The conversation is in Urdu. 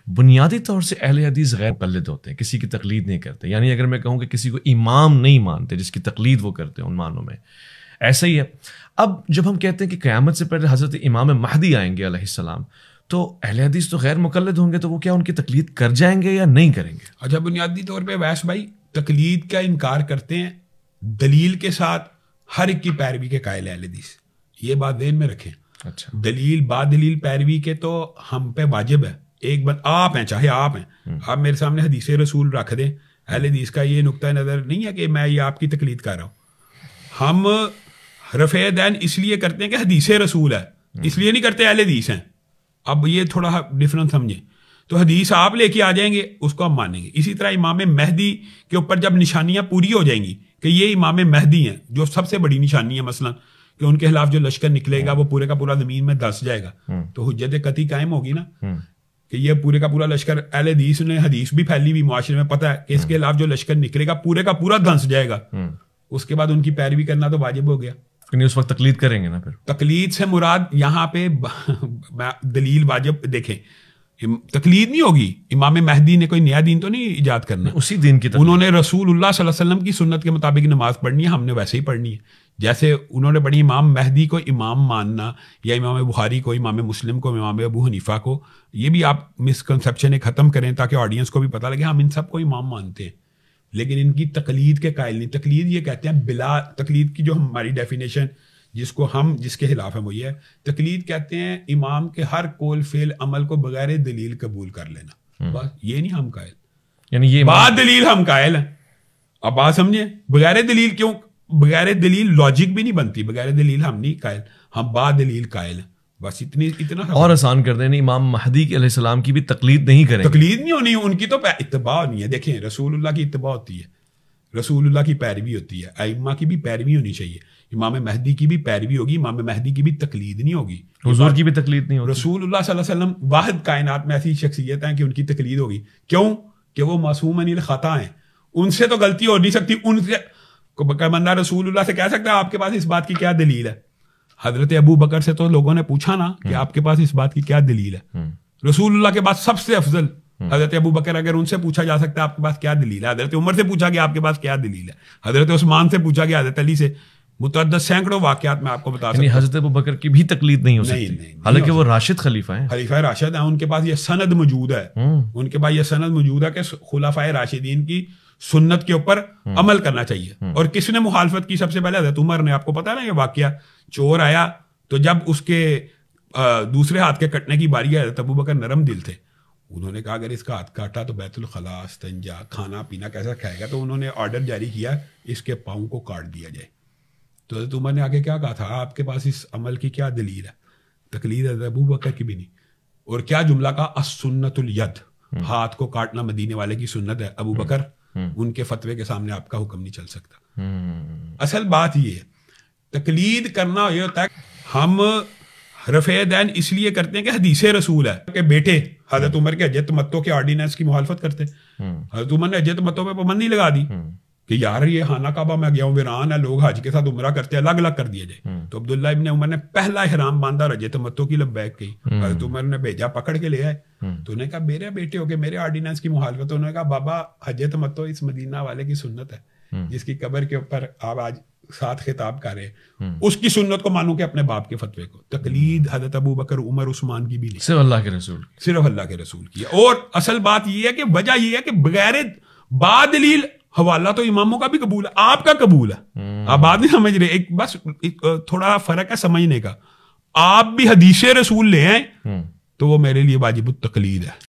بنیادی طور سے اہل حدیث غیر مقلد ہوتے ہیں, کسی کی تقلید نہیں کرتے. یعنی اگر میں کہوں کہ کسی کو امام نہیں مانتے جس کی تقلید وہ کرتے ہیں ان معنوں میں, ایسا ہی ہے. اب جب ہم کہتے ہیں کہ قیامت سے پہلے حضرت امام مہدی آئیں گے علیہ السلام, تو اہل حدیث تو غیر مقلد ہوں گے, تو وہ کیا ان کی تقلید کر جائیں گے یا نہیں کریں گے؟ اچھا, بنیادی طور پہ ویس بھائی تقلید کا انکار کرتے ہیں, دلیل کے ساتھ ہر ایک کی پیروی کے قائل اہل حدیث, یہ بات ذہن میں رکھیں. اچھا, دلیل با دلیل پیروی کے تو ہم پہ واجب ہے. ایک بات آپ ہیں, چاہے آپ ہیں, آپ میرے سامنے حدیث رسول رکھ دیں, اہل حدیث کا یہ نقطہ نظر نہیں ہے کہ میں یہ آپ کی تقلید کر رہا ہوں. ہم رفع دین اس لیے کرتے ہیں کہ حدیث رسول ہے, اس لیے نہیں کرتے اہل حدیث ہیں. اب یہ تھوڑا ڈفرنس سمجھیں. تو حدیث آپ لے کے آ جائیں گے, اس کو ہم مانیں گے. اسی طرح امام مہدی کے اوپر جب نشانیاں پوری ہو جائیں گی کہ یہ امام مہدی ہیں, جو سب سے بڑی نشانی ہے, مثلا کہ ان کے خلاف جو لشکر نکلے گا وہ پورے کا پورا زمین میں دھس جائے گا, تو حجت قطعی قائم ہوگی نا کہ یہ پورے کا پورا لشکر, اہل حدیث نے حدیث بھی پھیلی ہوئی معاشرے میں, پتہ ہے کہ اس کے خلاف جو لشکر نکلے گا پورے کا پورا دھنس جائے گا. اس کے بعد ان کی پیروی کرنا تو واجب ہو گیا. اس وقت تقلید کریں گے نا. پھر تقلید سے مراد یہاں پہ دلیل واجب دیکھیں, تقلید نہیں ہوگی. امام مہدی نے کوئی نیا دین تو نہیں ایجاد کرنا, اسی دین کی انہوں نے رسول اللہ صلی اللہ علیہ وسلم کی سنت کے مطابق نماز پڑھنی ہے, ہم نے ویسے ہی پڑھنی ہے جیسے انہوں نے پڑھی. امام مہدی کو امام ماننا, یا امام بخاری کو, امام مسلم کو, امام ابو حنیفہ کو, یہ بھی آپ مسکنسیپشن ختم کریں تاکہ آڈینس کو بھی پتہ لگے ہم ان سب کو امام مانتے ہیں, لیکن ان کی تقلید کے قائل نہیں. تقلید یہ کہتے ہیں بلا تقلید کی جو ہماری ڈیفینیشن جس کو ہم جس کے خلاف ہیں وہ یہ ہے, تقلید کہتے ہیں امام کے ہر قول فعل عمل کو بغیر دلیل قبول کر لینا. بس یہ نہیں ہم قائل, یعنی یہ بعد دلیل ہم قائل ہیں. اب بات سمجھیں, بغیر دلیل کیوں, بغیر دلیل لاجک بھی نہیں بنتی, بغیر دلیل ہم نہیں قائل, ہم بعد دلیل قائل ہیں. بس اتنا اور آسان کر دیں, امام مہدی علیہ السلام کی بھی تقلید نہیں کریں, تقلید نہیں ہونی, ان کی تو اتباع نہیں ہے. دیکھیں رسول اللہ کی اتباع ہوتی ہے, رسول اللہ کی پیروی ہوتی ہے, ائمہ کی بھی پیروی ہونی چاہیے. امام مہدی کی بھی پیروی ہوگی, امام مہدی کی بھی تقلید نہیں ہوگی, حضور کی بھی تقلید نہیں ہوگی. رسول اللہ صلی اللہ علیہ وسلم واحد کائنات میں ایسی شخصیت ہیں کہ ان کی تقلید ہوگی. کیوں کہ وہ معصوم عن الخطا ہیں, ان سے تو غلطی ہو نہیں سکتی. ان سے بندہ رسول اللہ سے کہہ سکتا ہے آپ کے پاس اس بات کی کیا دلیل ہے. حضرت ابو بکر سے تو لوگوں نے پوچھا نا کہ آپ کے پاس اس بات کی کیا دلیل ہے. رسول اللہ کے بعد سب سے افضل حضرت ابو بکر, اگر ان سے پوچھا جا سکتا ہے آپ کے پاس کیا دلیل ہے. حضرت عمر سے پوچھا گیا آپ کے پاس کیا دلیل ہے. حضرت عثمان سے پوچھا گیا, حضرت علی سے, متعدد سینکڑوں واقعات میں آپ کو بتا سکتا ہوں. حضرت ابو بکر کی بھی تقلید نہیں ہو سکتی, حالانکہ وہ راشد خلیفہ ہیں, خلیفہ راشد ہیں. ان کے پاس یہ سند موجود ہے, ان کے پاس یہ سند موجود ہے کہ خلفائے راشدین کی سنت کے اوپر عمل کرنا چاہیے. اور کس نے مخالفت کی سب سے پہلے؟ حضرت عمر نے. آپ کو پتا نا یہ واقعہ, چور آیا تو جب اس کے دوسرے ہاتھ کے کٹنے کی باری ہے, حضرت ابو بکر نرم دل تھے, انہوں نے کہا اگر اس کا ہاتھ کاٹا تو بیت الخلاء, استنجا, کھانا پینا کیسا کھائے گا, تو انہوں نے آرڈر جاری کیا اس کے پاؤں کو کاٹ دیا جائے. تو حضرت عمر نے آگے کیا کہا تھا, آپ کے پاس اس عمل کی کیا دلیل ہے؟ تقلید حضرت ابو بکر کی بھی نہیں. اور کیا جملہ کہا, السنت الید, ہاتھ کو کاٹنا مدینے والے کی سنت ہے. ابو بکر ان کے فتوے کے سامنے آپ کا حکم نہیں چل سکتا. اصل بات یہ ہے, تقلید کرنا یہ ہوتا ہے, ہم رفع دین اس لیے کرتے ہیں کہ حدیث رسول ہے کہ بیٹے حضرت عمر کے حج تمتع کے آرڈیننس کی مخالفت کرتے. حضرت عمر نے حج تمتع پہ پابندی لگا دی کہ یار یہ خانہ کعبہ میں گیا ہوں, ویران ہے, لوگ حج کے ساتھ عمرہ کرتے ہیں, الگ الگ کر دیا جائے. تو عبداللہ ابن عمر نے پہلا احرام باندھا, حج تمتع کی لبیک کہی. حضرت عمر نے بھیجا, پکڑ کے لے آئے. تو انہوں نے کہا میرے بیٹے ہو کے میرے آرڈیننس کی مخالفت. انہوں نے کہا بابا حج تمتع اس مدینہ والے کی سنت ہے جس کی قبر کے اوپر آپ آج ساتھ خطاب کر رہے ہیں, اس کی سنت کو مانو کہ اپنے باپ کے فتوے کو. تقلید حضرت ابو بکر, عمر, عثمان کی بھی نہیں, صرف اللہ کے رسول, صرف اللہ کے رسول کی. اور اصل بات یہ ہے کہ وجہ یہ ہے کہ بغیر با دلیل حوالہ تو اماموں کا بھی قبول ہے, آپ کا قبول ہے. آپ بات نہیں سمجھ رہے, ایک بس تھوڑا فرق ہے سمجھنے کا. آپ بھی حدیث رسول لے آئیں تو وہ میرے لیے واجب التقلید ہے.